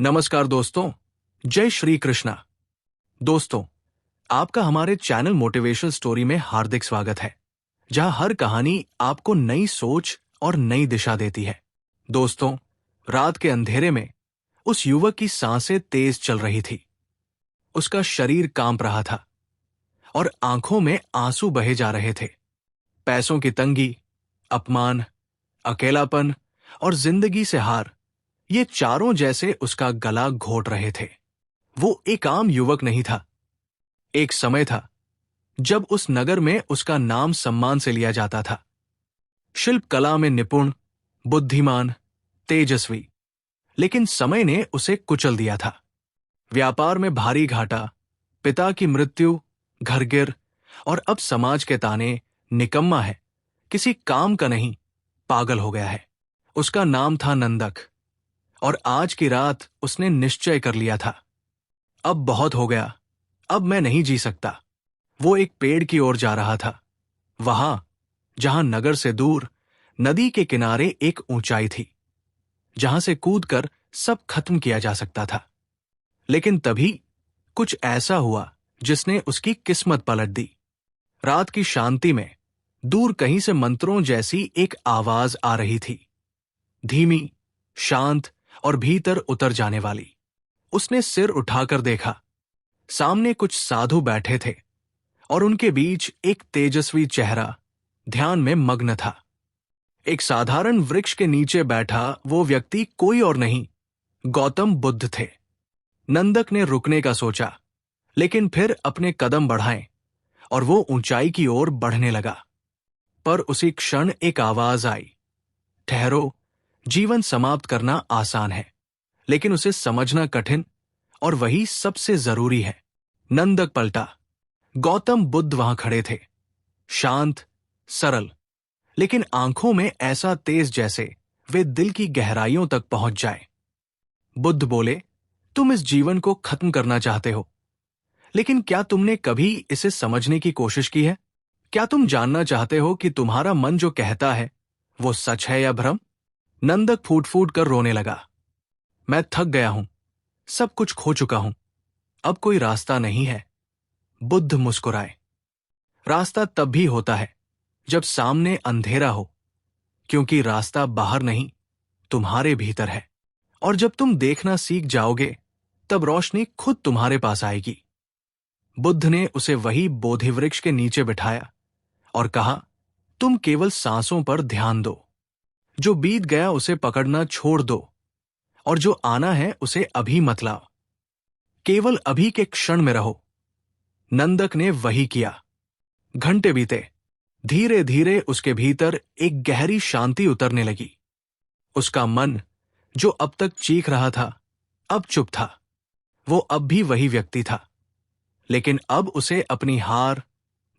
नमस्कार दोस्तों, जय श्री कृष्णा। दोस्तों, आपका हमारे चैनल मोटिवेशनल स्टोरी में हार्दिक स्वागत है, जहां हर कहानी आपको नई सोच और नई दिशा देती है। दोस्तों, रात के अंधेरे में उस युवक की सांसें तेज चल रही थी। उसका शरीर कांप रहा था और आंखों में आंसू बहे जा रहे थे। पैसों की तंगी, अपमान, अकेलापन और जिंदगी से हार, ये चारों जैसे उसका गला घोट रहे थे। वो एक आम युवक नहीं था। एक समय था जब उस नगर में उसका नाम सम्मान से लिया जाता था। शिल्प कला में निपुण, बुद्धिमान, तेजस्वी। लेकिन समय ने उसे कुचल दिया था। व्यापार में भारी घाटा, पिता की मृत्यु, घर गिर और अब समाज के ताने, निकम्मा है, किसी काम का नहीं, पागल हो गया है। उसका नाम था नंदक। और आज की रात उसने निश्चय कर लिया था, अब बहुत हो गया, अब मैं नहीं जी सकता। वो एक पेड़ की ओर जा रहा था, वहां जहां नगर से दूर नदी के किनारे एक ऊंचाई थी, जहां से कूदकर सब खत्म किया जा सकता था। लेकिन तभी कुछ ऐसा हुआ जिसने उसकी किस्मत पलट दी। रात की शांति में दूर कहीं से मंत्रों जैसी एक आवाज आ रही थी, धीमी, शांत और भीतर उतर जाने वाली। उसने सिर उठाकर देखा। सामने कुछ साधु बैठे थे और उनके बीच एक तेजस्वी चेहरा ध्यान में मग्न था। एक साधारण वृक्ष के नीचे बैठा वो व्यक्ति कोई और नहीं, गौतम बुद्ध थे। नंदक ने रुकने का सोचा, लेकिन फिर अपने कदम बढ़ाए और वो ऊंचाई की ओर बढ़ने लगा। पर उसी क्षण एक आवाज आई, ठहरो, जीवन समाप्त करना आसान है, लेकिन उसे समझना कठिन, और वही सबसे जरूरी है। नंदक पलटा। गौतम बुद्ध वहां खड़े थे, शांत, सरल, लेकिन आंखों में ऐसा तेज जैसे वे दिल की गहराइयों तक पहुंच जाए। बुद्ध बोले, तुम इस जीवन को खत्म करना चाहते हो, लेकिन क्या तुमने कभी इसे समझने की कोशिश की है? क्या तुम जानना चाहते हो कि तुम्हारा मन जो कहता है वो सच है या भ्रम? नंदक फूट फूट कर रोने लगा। मैं थक गया हूं, सब कुछ खो चुका हूं, अब कोई रास्ता नहीं है। बुद्ध मुस्कुराए। रास्ता तब भी होता है जब सामने अंधेरा हो, क्योंकि रास्ता बाहर नहीं, तुम्हारे भीतर है। और जब तुम देखना सीख जाओगे, तब रोशनी खुद तुम्हारे पास आएगी। बुद्ध ने उसे वही बोधि वृक्ष के नीचे बिठाया और कहा, तुम केवल सांसों पर ध्यान दो। जो बीत गया उसे पकड़ना छोड़ दो, और जो आना है उसे अभी मत लाओ। केवल अभी के क्षण में रहो। नंदक ने वही किया। घंटे बीते। धीरे धीरे उसके भीतर एक गहरी शांति उतरने लगी। उसका मन, जो अब तक चीख रहा था, अब चुप था। वो अब भी वही व्यक्ति था, लेकिन अब उसे अपनी हार,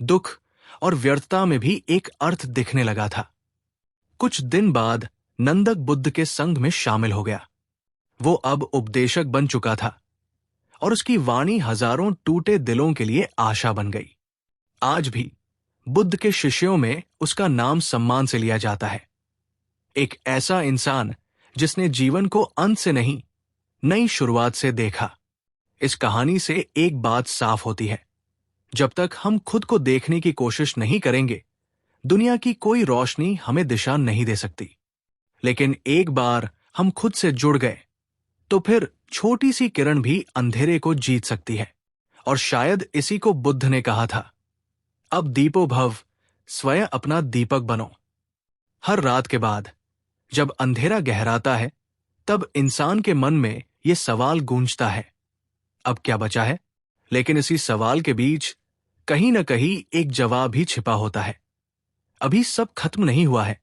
दुख और व्यर्थता में भी एक अर्थ दिखने लगा था। कुछ दिन बाद नंदक बुद्ध के संघ में शामिल हो गया। वो अब उपदेशक बन चुका था और उसकी वाणी हजारों टूटे दिलों के लिए आशा बन गई। आज भी बुद्ध के शिष्यों में उसका नाम सम्मान से लिया जाता है। एक ऐसा इंसान जिसने जीवन को अंत से नहीं, नई शुरुआत से देखा। इस कहानी से एक बात साफ होती है, जब तक हम खुद को देखने की कोशिश नहीं करेंगे, दुनिया की कोई रोशनी हमें दिशा नहीं दे सकती। लेकिन एक बार हम खुद से जुड़ गए, तो फिर छोटी सी किरण भी अंधेरे को जीत सकती है। और शायद इसी को बुद्ध ने कहा था, अब दीपो भव, स्वयं अपना दीपक बनो। हर रात के बाद जब अंधेरा गहराता है, तब इंसान के मन में यह सवाल गूंजता है, अब क्या बचा है? लेकिन इसी सवाल के बीच कहीं न कहीं एक जवाब भी छिपा होता है। अभी सब खत्म नहीं हुआ है,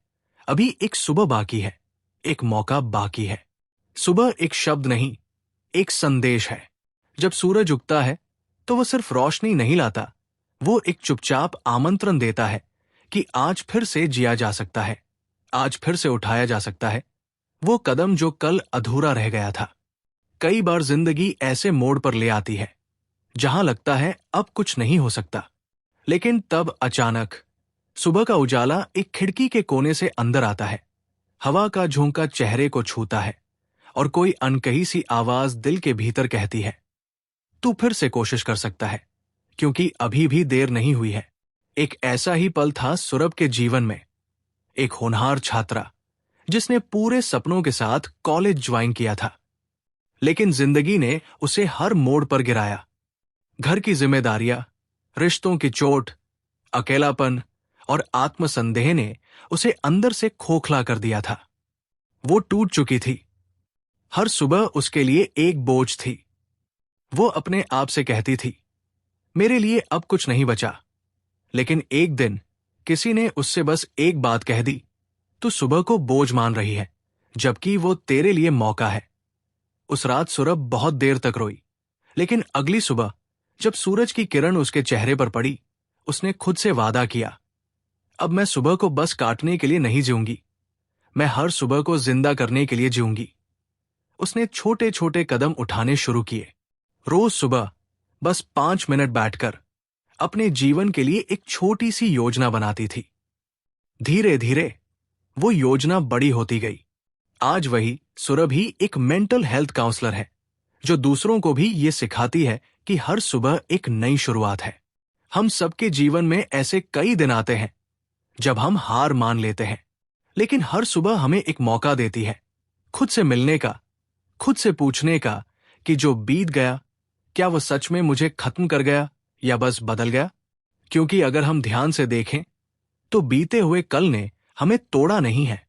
अभी एक सुबह बाकी है, एक मौका बाकी है। सुबह एक शब्द नहीं, एक संदेश है। जब सूरज उगता है तो वो सिर्फ रोशनी नहीं लाता, वो एक चुपचाप आमंत्रण देता है कि आज फिर से जिया जा सकता है, आज फिर से उठाया जा सकता है वो कदम जो कल अधूरा रह गया था। कई बार जिंदगी ऐसे मोड़ पर ले आती है जहां लगता है अब कुछ नहीं हो सकता, लेकिन तब अचानक सुबह का उजाला एक खिड़की के कोने से अंदर आता है। हवा का झोंका चेहरे को छूता है और कोई अनकही सी आवाज दिल के भीतर कहती है, तू फिर से कोशिश कर सकता है, क्योंकि अभी भी देर नहीं हुई है। एक ऐसा ही पल था सुरभ के जीवन में। एक होनहार छात्रा जिसने पूरे सपनों के साथ कॉलेज ज्वाइन किया था, लेकिन जिंदगी ने उसे हर मोड़ पर गिराया। घर की जिम्मेदारियां, रिश्तों की चोट, अकेलापन और आत्मसंदेह ने उसे अंदर से खोखला कर दिया था। वो टूट चुकी थी। हर सुबह उसके लिए एक बोझ थी। वो अपने आप से कहती थी, मेरे लिए अब कुछ नहीं बचा। लेकिन एक दिन किसी ने उससे बस एक बात कह दी, तू सुबह को बोझ मान रही है, जबकि वो तेरे लिए मौका है। उस रात सुरभ बहुत देर तक रोई, लेकिन अगली सुबह जब सूरज की किरण उसके चेहरे पर पड़ी, उसने खुद से वादा किया, अब मैं सुबह को बस काटने के लिए नहीं जीऊंगी, मैं हर सुबह को जिंदा करने के लिए जीऊंगी। उसने छोटे छोटे कदम उठाने शुरू किए। रोज सुबह बस 5 मिनट बैठकर अपने जीवन के लिए एक छोटी सी योजना बनाती थी। धीरे धीरे वो योजना बड़ी होती गई। आज वही सुरभ ही एक मेंटल हेल्थ काउंसलर है, जो दूसरों को भी ये सिखाती है कि हर सुबह एक नई शुरुआत है। हम सबके जीवन में ऐसे कई दिन आते हैं जब हम हार मान लेते हैं, लेकिन हर सुबह हमें एक मौका देती है खुद से मिलने का, खुद से पूछने का कि जो बीत गया, क्या वो सच में मुझे खत्म कर गया या बस बदल गया। क्योंकि अगर हम ध्यान से देखें तो बीते हुए कल ने हमें तोड़ा नहीं है,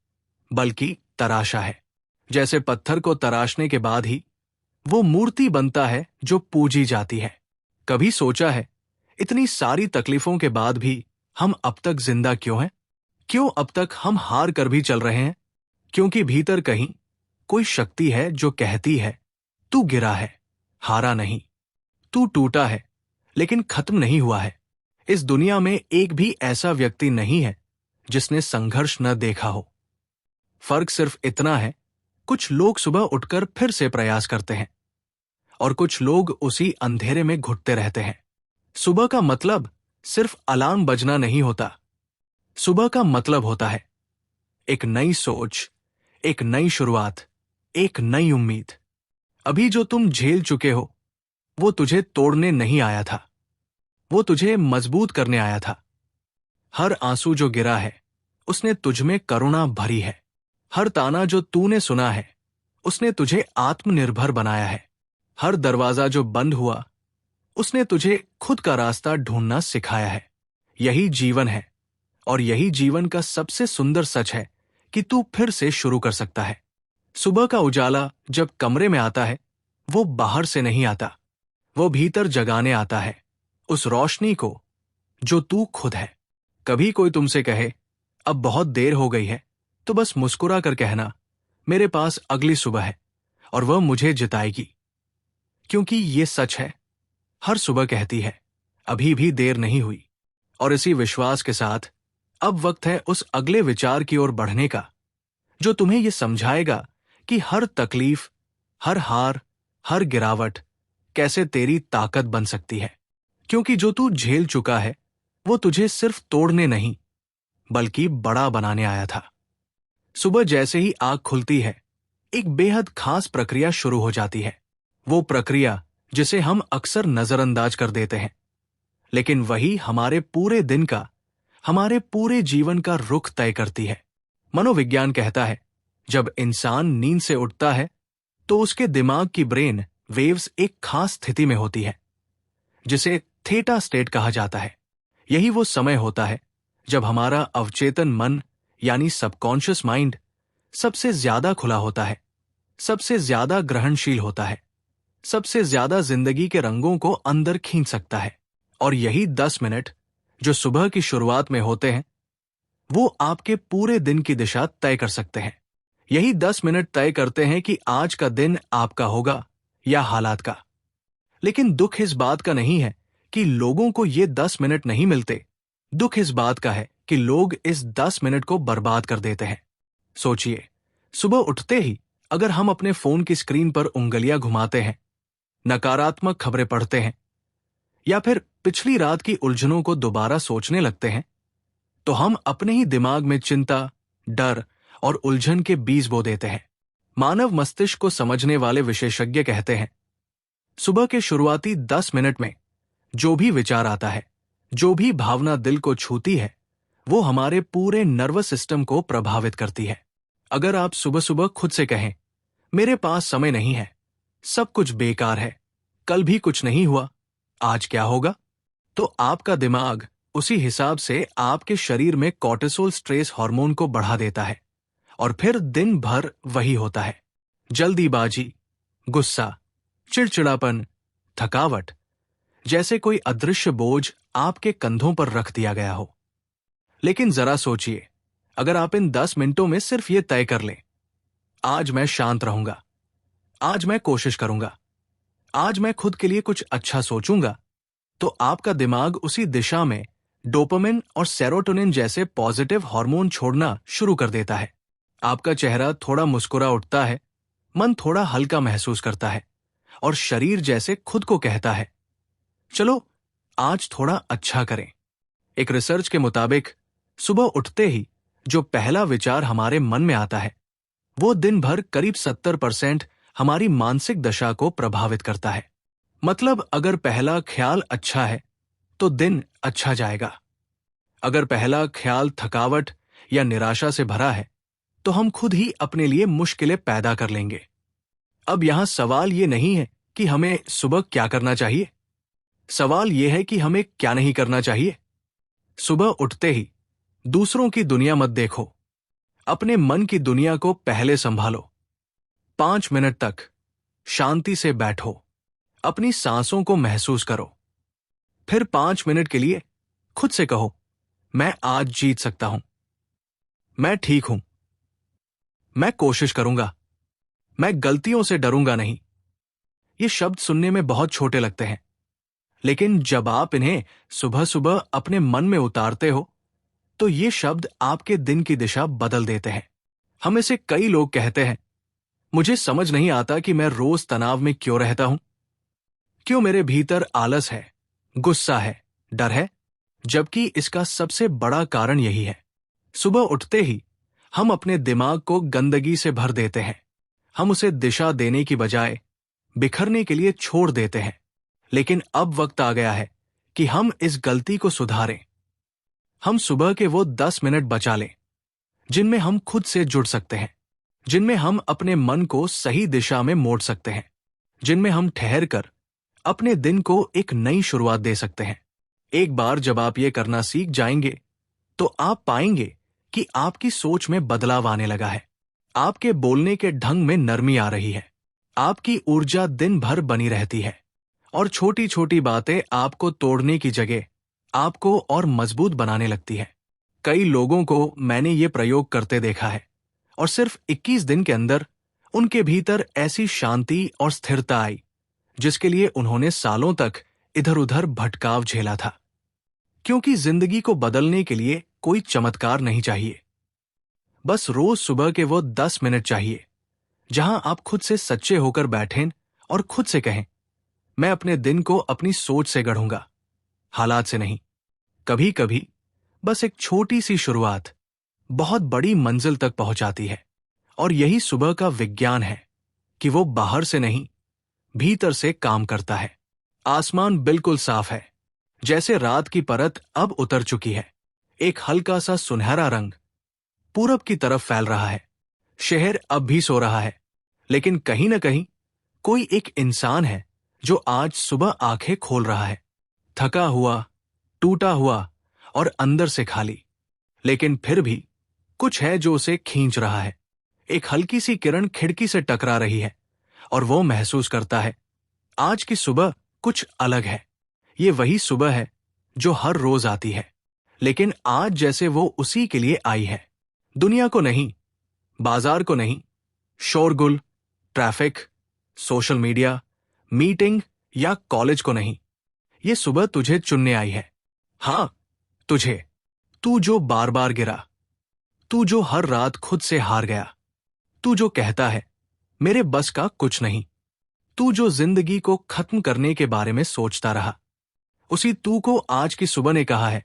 बल्कि तराशा है। जैसे पत्थर को तराशने के बाद ही वो मूर्ति बनता है जो पूजी जाती है। कभी सोचा है, इतनी सारी तकलीफों के बाद भी हम अब तक जिंदा क्यों हैं? क्यों अब तक हम हार कर भी चल रहे हैं? क्योंकि भीतर कहीं कोई शक्ति है जो कहती है, तू गिरा है, हारा नहीं। तू टूटा है, लेकिन खत्म नहीं हुआ है। इस दुनिया में एक भी ऐसा व्यक्ति नहीं है जिसने संघर्ष न देखा हो। फर्क सिर्फ इतना है, कुछ लोग सुबह उठकर फिर से प्रयास करते हैं और कुछ लोग उसी अंधेरे में घुटते रहते हैं। सुबह का मतलब सिर्फ अलार्म बजना नहीं होता। सुबह का मतलब होता है एक नई सोच, एक नई शुरुआत, एक नई उम्मीद। अभी जो तुम झेल चुके हो, वो तुझे तोड़ने नहीं आया था, वो तुझे मजबूत करने आया था। हर आंसू जो गिरा है, उसने तुझमें करुणा भरी है। हर ताना जो तूने सुना है, उसने तुझे आत्मनिर्भर बनाया है। हर दरवाजा जो बंद हुआ, उसने तुझे खुद का रास्ता ढूंढना सिखाया है। यही जीवन है, और यही जीवन का सबसे सुंदर सच है कि तू फिर से शुरू कर सकता है। सुबह का उजाला जब कमरे में आता है, वो बाहर से नहीं आता, वो भीतर जगाने आता है उस रोशनी को जो तू खुद है। कभी कोई तुमसे कहे, अब बहुत देर हो गई है, तो बस मुस्कुरा कर कहना, मेरे पास अगली सुबह है और वह मुझे जिताएगी। क्योंकि ये सच है, हर सुबह कहती है, अभी भी देर नहीं हुई। और इसी विश्वास के साथ अब वक्त है उस अगले विचार की ओर बढ़ने का, जो तुम्हें यह समझाएगा कि हर तकलीफ, हर हार, हर गिरावट कैसे तेरी ताकत बन सकती है। क्योंकि जो तू झेल चुका है, वो तुझे सिर्फ तोड़ने नहीं, बल्कि बड़ा बनाने आया था। सुबह जैसे ही आंख खुलती है, एक बेहद खास प्रक्रिया शुरू हो जाती है। वो प्रक्रिया जिसे हम अक्सर नजरअंदाज कर देते हैं, लेकिन वही हमारे पूरे दिन का, हमारे पूरे जीवन का रुख तय करती है। मनोविज्ञान कहता है, जब इंसान नींद से उठता है तो उसके दिमाग की ब्रेन वेव्स एक खास स्थिति में होती है, जिसे थीटा स्टेट कहा जाता है। यही वो समय होता है जब हमारा अवचेतन मन यानी सबकॉन्शियस माइंड सबसे ज्यादा खुला होता है, सबसे ज्यादा ग्रहणशील होता है, सबसे ज्यादा जिंदगी के रंगों को अंदर खींच सकता है। और यही 10 मिनट जो सुबह की शुरुआत में होते हैं, वो आपके पूरे दिन की दिशा तय कर सकते हैं। यही 10 मिनट तय करते हैं कि आज का दिन आपका होगा या हालात का। लेकिन दुख इस बात का नहीं है कि लोगों को ये 10 मिनट नहीं मिलते। दुख इस बात का है कि लोग इस 10 मिनट को बर्बाद कर देते हैं। सोचिए, सुबह उठते ही अगर हम अपने फोन की स्क्रीन पर उंगलियां घुमाते हैं, नकारात्मक खबरें पढ़ते हैं, या फिर पिछली रात की उलझनों को दोबारा सोचने लगते हैं, तो हम अपने ही दिमाग में चिंता, डर और उलझन के बीज बो देते हैं। मानव मस्तिष्क को समझने वाले विशेषज्ञ कहते हैं, सुबह के शुरुआती 10 मिनट में जो भी विचार आता है, जो भी भावना दिल को छूती है, वो हमारे पूरे नर्वस सिस्टम को प्रभावित करती है। अगर आप सुबह सुबह खुद से कहें, मेरे पास समय नहीं है, सब कुछ बेकार है, कल भी कुछ नहीं हुआ, आज क्या होगा, तो आपका दिमाग उसी हिसाब से आपके शरीर में कॉर्टिसोल स्ट्रेस हार्मोन को बढ़ा देता है और फिर दिन भर वही होता है। जल्दीबाजी, गुस्सा, चिड़चिड़ापन, थकावट जैसे कोई अदृश्य बोझ आपके कंधों पर रख दिया गया हो। लेकिन जरा सोचिए, अगर आप इन 10 मिनटों में सिर्फ ये तय कर लें, आज मैं शांत रहूंगा, आज मैं कोशिश करूंगा, आज मैं खुद के लिए कुछ अच्छा सोचूंगा, तो आपका दिमाग उसी दिशा में डोपामिन और सेरोटोनिन जैसे पॉजिटिव हार्मोन छोड़ना शुरू कर देता है। आपका चेहरा थोड़ा मुस्कुरा उठता है, मन थोड़ा हल्का महसूस करता है और शरीर जैसे खुद को कहता है, चलो आज थोड़ा अच्छा करें। एक रिसर्च के मुताबिक सुबह उठते ही जो पहला विचार हमारे मन में आता है, वो दिन भर करीब 70% हमारी मानसिक दशा को प्रभावित करता है। मतलब अगर पहला ख्याल अच्छा है तो दिन अच्छा जाएगा। अगर पहला ख्याल थकावट या निराशा से भरा है तो हम खुद ही अपने लिए मुश्किलें पैदा कर लेंगे। अब यहां सवाल ये नहीं है कि हमें सुबह क्या करना चाहिए, सवाल यह है कि हमें क्या नहीं करना चाहिए। सुबह उठते ही दूसरों की दुनिया मत देखो, अपने मन की दुनिया को पहले संभालो। 5 मिनट तक शांति से बैठो, अपनी सांसों को महसूस करो। फिर 5 मिनट के लिए खुद से कहो, मैं आज जीत सकता हूं, मैं ठीक हूं, मैं कोशिश करूंगा, मैं गलतियों से डरूंगा नहीं। ये शब्द सुनने में बहुत छोटे लगते हैं, लेकिन जब आप इन्हें सुबह सुबह अपने मन में उतारते हो तो ये शब्द आपके दिन की दिशा बदल देते हैं। हम इसे कई लोग कहते हैं, मुझे समझ नहीं आता कि मैं रोज तनाव में क्यों रहता हूं, क्यों मेरे भीतर आलस है, गुस्सा है, डर है, जबकि इसका सबसे बड़ा कारण यही है। सुबह उठते ही हम अपने दिमाग को गंदगी से भर देते हैं। हम उसे दिशा देने की बजाय बिखरने के लिए छोड़ देते हैं। लेकिन अब वक्त आ गया है कि हम इस गलती को सुधारें। हम सुबह के वो 10 मिनट बचा लें जिनमें हम खुद से जुड़ सकते हैं, जिनमें हम अपने मन को सही दिशा में मोड़ सकते हैं, जिनमें हम ठहर कर अपने दिन को एक नई शुरुआत दे सकते हैं। एक बार जब आप ये करना सीख जाएंगे तो आप पाएंगे कि आपकी सोच में बदलाव आने लगा है, आपके बोलने के ढंग में नरमी आ रही है, आपकी ऊर्जा दिन भर बनी रहती है और छोटी छोटी बातें आपको तोड़ने की जगह आपको और मजबूत बनाने लगती है। कई लोगों को मैंने ये प्रयोग करते देखा है और सिर्फ 21 दिन के अंदर उनके भीतर ऐसी शांति और स्थिरता आई जिसके लिए उन्होंने सालों तक इधर उधर भटकाव झेला था। क्योंकि जिंदगी को बदलने के लिए कोई चमत्कार नहीं चाहिए, बस रोज सुबह के वो 10 मिनट चाहिए जहां आप खुद से सच्चे होकर बैठें और खुद से कहें, मैं अपने दिन को अपनी सोच से गढ़ूंगा, हालात से नहीं। कभी कभी बस एक छोटी सी शुरुआत बहुत बड़ी मंजिल तक पहुंचाती है और यही सुबह का विज्ञान है कि वो बाहर से नहीं, भीतर से काम करता है। आसमान बिल्कुल साफ है, जैसे रात की परत अब उतर चुकी है। एक हल्का सा सुनहरा रंग पूरब की तरफ फैल रहा है। शहर अब भी सो रहा है, लेकिन कहीं न कहीं कोई एक इंसान है जो आज सुबह आंखें खोल रहा है, थका हुआ, टूटा हुआ और अंदर से खाली, लेकिन फिर भी कुछ है जो उसे खींच रहा है। एक हल्की सी किरण खिड़की से टकरा रही है और वो महसूस करता है, आज की सुबह कुछ अलग है। ये वही सुबह है जो हर रोज आती है, लेकिन आज जैसे वो उसी के लिए आई है। दुनिया को नहीं, बाजार को नहीं, शोरगुल, ट्रैफिक, सोशल मीडिया, मीटिंग या कॉलेज को नहीं। ये सुबह तुझे चुनने आई है। हां, तुझे, तू जो बार बार गिरा, तू जो हर रात खुद से हार गया, तू जो कहता है मेरे बस का कुछ नहीं, तू जो जिंदगी को खत्म करने के बारे में सोचता रहा, उसी तू को आज की सुबह ने कहा है,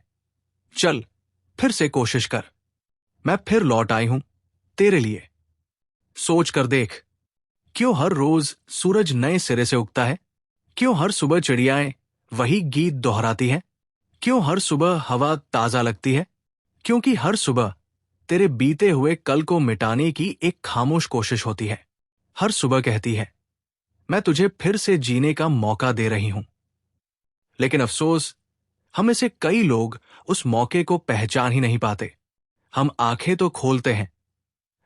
चल फिर से कोशिश कर, मैं फिर लौट आई हूं तेरे लिए। सोच कर देख, क्यों हर रोज सूरज नए सिरे से उगता है? क्यों हर सुबह चिड़ियाएं वही गीत दोहराती हैं? क्यों हर सुबह हवा ताजा लगती है? क्योंकि हर सुबह तेरे बीते हुए कल को मिटाने की एक खामोश कोशिश होती है। हर सुबह कहती है, मैं तुझे फिर से जीने का मौका दे रही हूं। लेकिन अफसोस, हम में से कई लोग उस मौके को पहचान ही नहीं पाते। हम आंखें तो खोलते हैं,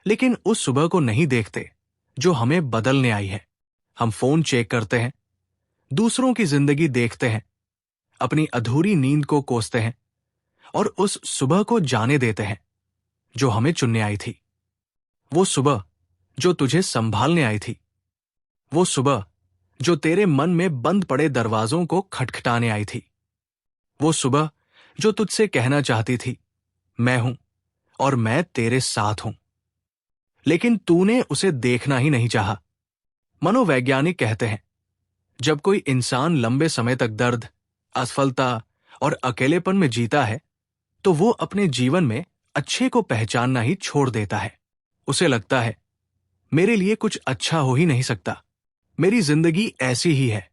लेकिन उस सुबह को नहीं देखते जो हमें बदलने आई है। हम फोन चेक करते हैं, दूसरों की जिंदगी देखते हैं, अपनी अधूरी नींद को कोसते हैं और उस सुबह को जाने देते हैं जो हमें चुनने आई थी। वो सुबह जो तुझे संभालने आई थी। वो सुबह जो तेरे मन में बंद पड़े दरवाजों को खटखटाने आई थी। वो सुबह जो तुझसे कहना चाहती थी, मैं हूं और मैं तेरे साथ हूं। लेकिन तूने उसे देखना ही नहीं चाहा। मनोवैज्ञानिक कहते हैं, जब कोई इंसान लंबे समय तक दर्द, असफलता और अकेलेपन में जीता है, तो वो अपने जीवन में अच्छे को पहचानना ही छोड़ देता है। उसे लगता है, मेरे लिए कुछ अच्छा हो ही नहीं सकता, मेरी जिंदगी ऐसी ही है,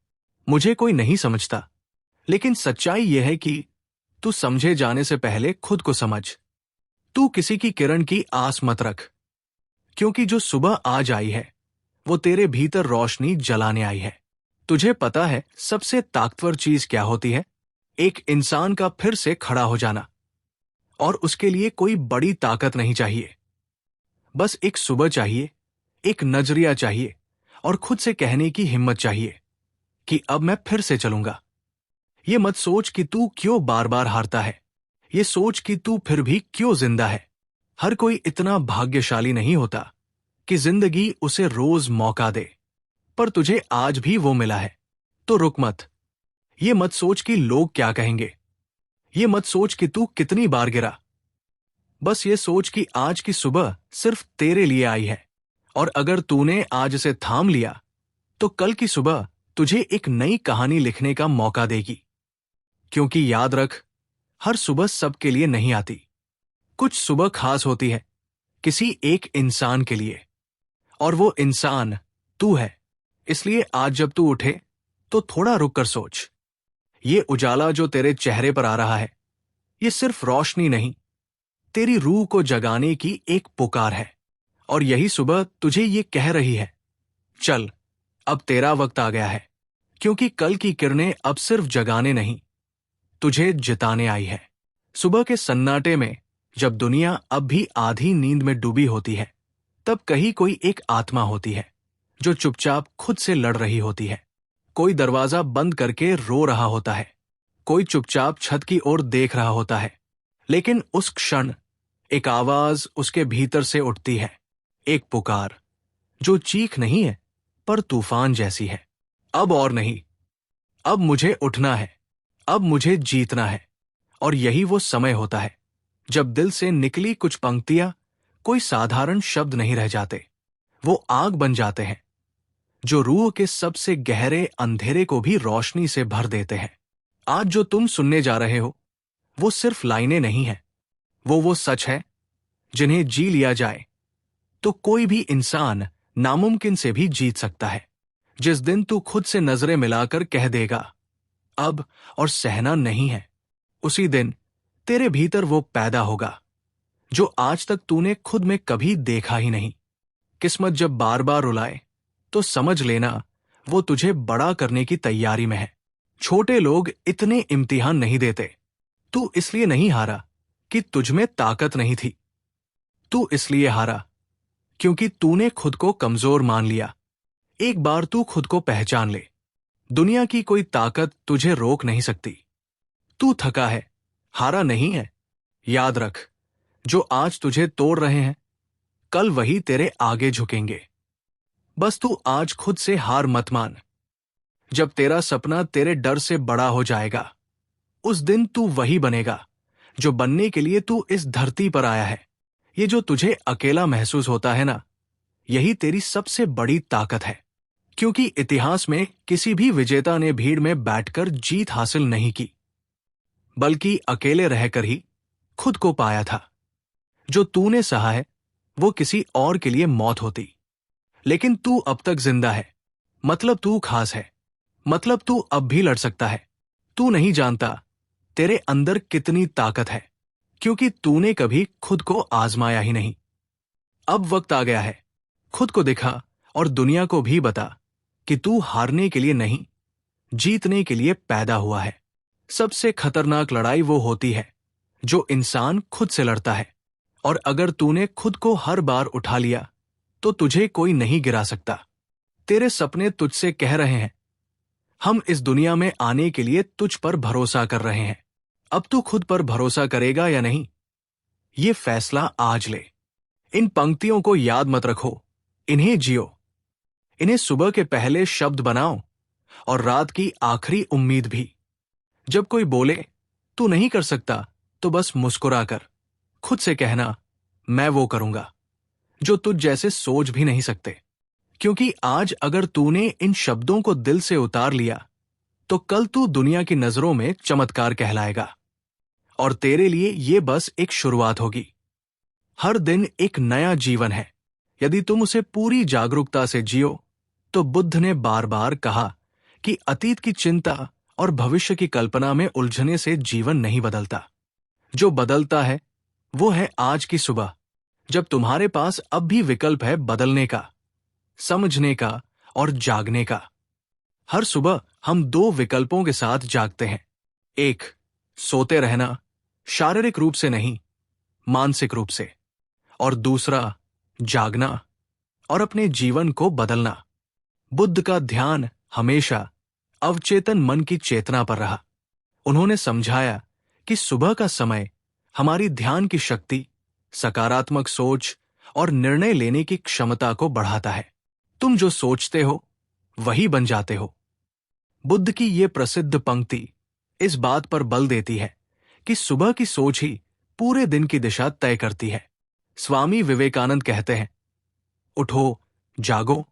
मुझे कोई नहीं समझता। लेकिन सच्चाई यह है कि तू समझे जाने से पहले खुद को समझ। तू किसी की किरण की आस मत रख, क्योंकि जो सुबह आज आई है वो तेरे भीतर रोशनी जलाने आई है। तुझे पता है सबसे ताकतवर चीज क्या होती है? एक इंसान का फिर से खड़ा हो जाना। और उसके लिए कोई बड़ी ताकत नहीं चाहिए, बस एक सुबह चाहिए, एक नजरिया चाहिए और खुद से कहने की हिम्मत चाहिए कि अब मैं फिर से चलूंगा। ये मत सोच कि तू क्यों बार बार हारता है, ये सोच कि तू फिर भी क्यों जिंदा है। हर कोई इतना भाग्यशाली नहीं होता कि जिंदगी उसे रोज मौका दे, पर तुझे आज भी वो मिला है। तो रुक मत। ये मत सोच कि लोग क्या कहेंगे, ये मत सोच कि तू कितनी बार गिरा। बस ये सोच कि आज की सुबह सिर्फ तेरे लिए आई है, और अगर तूने आज इसे थाम लिया तो कल की सुबह तुझे एक नई कहानी लिखने का मौका देगी। क्योंकि याद रख, हर सुबह सबके लिए नहीं आती। कुछ सुबह खास होती है किसी एक इंसान के लिए, और वो इंसान तू है। इसलिए आज जब तू उठे तो थोड़ा रुक कर सोच, ये उजाला जो तेरे चेहरे पर आ रहा है, ये सिर्फ रोशनी नहीं, तेरी रूह को जगाने की एक पुकार है। और यही सुबह तुझे ये कह रही है, चल, अब तेरा वक्त आ गया है। क्योंकि कल की किरणें अब सिर्फ जगाने नहीं, तुझे जिताने आई है। सुबह के सन्नाटे में जब दुनिया अब भी आधी नींद में डूबी होती है, तब कहीं कोई एक आत्मा होती है जो चुपचाप खुद से लड़ रही होती है। कोई दरवाजा बंद करके रो रहा होता है, कोई चुपचाप छत की ओर देख रहा होता है। लेकिन उस क्षण एक आवाज उसके भीतर से उठती है, एक पुकार जो चीख नहीं है पर तूफान जैसी है। अब और नहीं, अब मुझे उठना है, अब मुझे जीतना है। और यही वो समय होता है जब दिल से निकली कुछ पंक्तियां कोई साधारण शब्द नहीं रह जाते, वो आग बन जाते हैं जो रूह के सबसे गहरे अंधेरे को भी रोशनी से भर देते हैं। आज जो तुम सुनने जा रहे हो वो सिर्फ लाइनें नहीं है, वो सच है जिन्हें जी लिया जाए तो कोई भी इंसान नामुमकिन से भी जीत सकता है। जिस दिन तू खुद से नजरें मिलाकर कह देगा अब, और सहना नहीं है, उसी दिन तेरे भीतर वो पैदा होगा जो आज तक तूने खुद में कभी देखा ही नहीं। किस्मत जब बार बार रुलाए तो समझ लेना वो तुझे बड़ा करने की तैयारी में है। छोटे लोग इतने इम्तिहान नहीं देते। तू इसलिए नहीं हारा कि तुझमें ताकत नहीं थी, तू इसलिए हारा क्योंकि तूने खुद को कमजोर मान लिया। एक बार तू खुद को पहचान ले, दुनिया की कोई ताकत तुझे रोक नहीं सकती। तू थका है, हारा नहीं है। याद रख, जो आज तुझे तोड़ रहे हैं कल वही तेरे आगे झुकेंगे। बस तू आज खुद से हार मत मान। जब तेरा सपना तेरे डर से बड़ा हो जाएगा, उस दिन तू वही बनेगा जो बनने के लिए तू इस धरती पर आया है। ये जो तुझे अकेला महसूस होता है ना, यही तेरी सबसे बड़ी ताकत है। क्योंकि इतिहास में किसी भी विजेता ने भीड़ में बैठकर जीत हासिल नहीं की, बल्कि अकेले रहकर ही खुद को पाया था। जो तूने सहा है वो किसी और के लिए मौत होती, लेकिन तू अब तक जिंदा है, मतलब तू खास है, मतलब तू अब भी लड़ सकता है। तू नहीं जानता तेरे अंदर कितनी ताकत है, क्योंकि तूने कभी खुद को आजमाया ही नहीं। अब वक्त आ गया है, खुद को दिखा और दुनिया को भी बता कि तू हारने के लिए नहीं, जीतने के लिए पैदा हुआ है। सबसे खतरनाक लड़ाई वो होती है जो इंसान खुद से लड़ता है, और अगर तूने खुद को हर बार उठा लिया तो तुझे कोई नहीं गिरा सकता। तेरे सपने तुझसे कह रहे हैं, हम इस दुनिया में आने के लिए तुझ पर भरोसा कर रहे हैं। अब तू खुद पर भरोसा करेगा या नहीं, ये फैसला आज ले। इन पंक्तियों को याद मत रखो, इन्हें जियो। इन्हें सुबह के पहले शब्द बनाओ और रात की आखिरी उम्मीद भी। जब कोई बोले तू नहीं कर सकता, तो बस मुस्कुरा कर खुद से कहना, मैं वो करूंगा जो तुझ जैसे सोच भी नहीं सकते। क्योंकि आज अगर तूने इन शब्दों को दिल से उतार लिया तो कल तू दुनिया की नजरों में चमत्कार कहलाएगा, और तेरे लिए ये बस एक शुरुआत होगी। हर दिन एक नया जीवन है, यदि तुम उसे पूरी जागरूकता से जियो। तो बुद्ध ने बार बार कहा कि अतीत की चिंता और भविष्य की कल्पना में उलझने से जीवन नहीं बदलता। जो बदलता है वो है आज की सुबह, जब तुम्हारे पास अब भी विकल्प है बदलने का, समझने का और जागने का। हर सुबह हम दो विकल्पों के साथ जागते हैं। एक, सोते रहना, शारीरिक रूप से नहीं, मानसिक रूप से। और दूसरा, जागना और अपने जीवन को बदलना। बुद्ध का ध्यान हमेशा अवचेतन मन की चेतना पर रहा। उन्होंने समझाया कि सुबह का समय हमारी ध्यान की शक्ति, सकारात्मक सोच और निर्णय लेने की क्षमता को बढ़ाता है। तुम जो सोचते हो वही बन जाते हो। बुद्ध की ये प्रसिद्ध पंक्ति इस बात पर बल देती है कि सुबह की सोच ही पूरे दिन की दिशा तय करती है। स्वामी विवेकानंद कहते हैं, उठो, जागो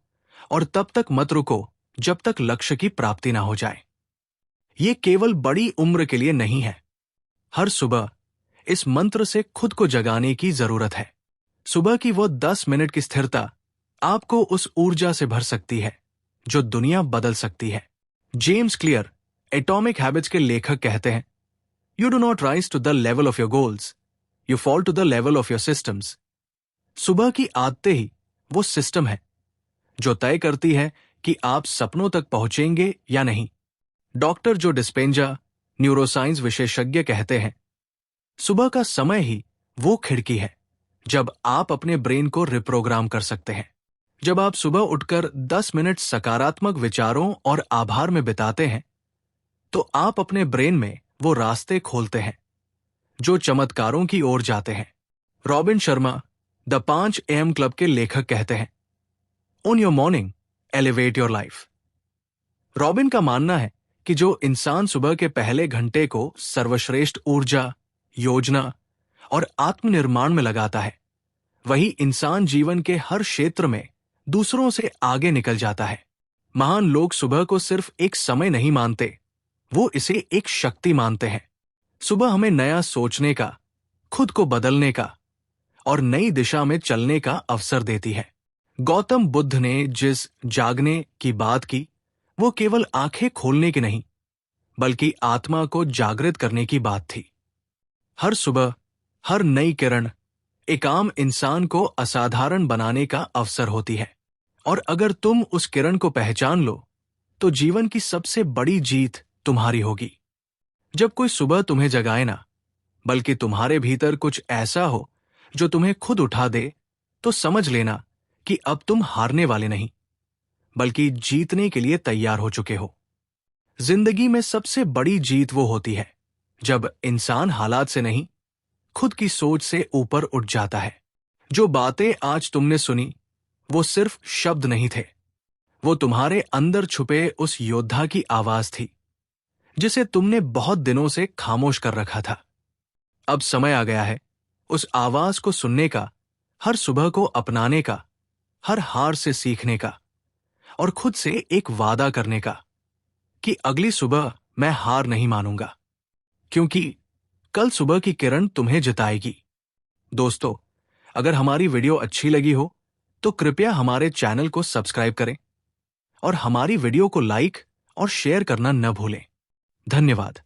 और तब तक मत रुको जब तक लक्ष्य की प्राप्ति ना हो जाए। ये केवल बड़ी उम्र के लिए नहीं है। हर सुबह इस मंत्र से खुद को जगाने की जरूरत है। सुबह की वो 10 मिनट की स्थिरता आपको उस ऊर्जा से भर सकती है जो दुनिया बदल सकती है। जेम्स क्लियर, एटॉमिक हैबिट्स के लेखक, कहते हैं, you do not rise to the level of your goals, you fall to the level of your systems. सुबह की आदतें ही वो सिस्टम है जो तय करती है कि आप सपनों तक पहुंचेंगे या नहीं। डॉक्टर जो डिस्पेंजा, न्यूरोसाइंस विशेषज्ञ, कहते हैं, सुबह का समय ही वो खिड़की है जब आप अपने ब्रेन को रिप्रोग्राम कर सकते हैं। जब आप सुबह उठकर 10 मिनट सकारात्मक विचारों और आभार में बिताते हैं तो आप अपने ब्रेन में वो रास्ते खोलते हैं जो चमत्कारों की ओर जाते हैं। Robin Sharma, the 5 AM club के लेखक, कहते हैं, own your morning elevate your life. Robin का मानना है कि जो इंसान सुबह के पहले घंटे को सर्वश्रेष्ठ ऊर्जा, योजना और आत्मनिर्माण में लगाता है, वही इंसान जीवन के हर क्षेत्र में दूसरों से आगे निकल जाता है। महान लोग सुबह को सिर्फ एक समय नहीं मानते, वो इसे एक शक्ति मानते हैं। सुबह हमें नया सोचने का, खुद को बदलने का और नई दिशा में चलने का अवसर देती है। गौतम बुद्ध ने जिस जागने की बात की, वो केवल आंखें खोलने की नहीं, बल्कि आत्मा को जागृत करने की बात थी। हर सुबह, हर नई किरण एक आम इंसान को असाधारण बनाने का अवसर होती है, और अगर तुम उस किरण को पहचान लो तो जीवन की सबसे बड़ी जीत तुम्हारी होगी। जब कोई सुबह तुम्हें जगाए ना, बल्कि तुम्हारे भीतर कुछ ऐसा हो जो तुम्हें खुद उठा दे, तो समझ लेना कि अब तुम हारने वाले नहीं, बल्कि जीतने के लिए तैयार हो चुके हो। जिंदगी में सबसे बड़ी जीत वो होती है जब इंसान हालात से नहीं, खुद की सोच से ऊपर उठ जाता है। जो बातें आज तुमने सुनी वो सिर्फ शब्द नहीं थे, वो तुम्हारे अंदर छुपे उस योद्धा की आवाज थी जिसे तुमने बहुत दिनों से खामोश कर रखा था। अब समय आ गया है उस आवाज को सुनने का, हर सुबह को अपनाने का, हर हार से सीखने का और खुद से एक वादा करने का कि अगली सुबह मैं हार नहीं मानूंगा, क्योंकि कल सुबह की किरण तुम्हें जिताएगी। दोस्तों, अगर हमारी वीडियो अच्छी लगी हो तो कृपया हमारे चैनल को सब्सक्राइब करें और हमारी वीडियो को लाइक और शेयर करना न भूलें। धन्यवाद।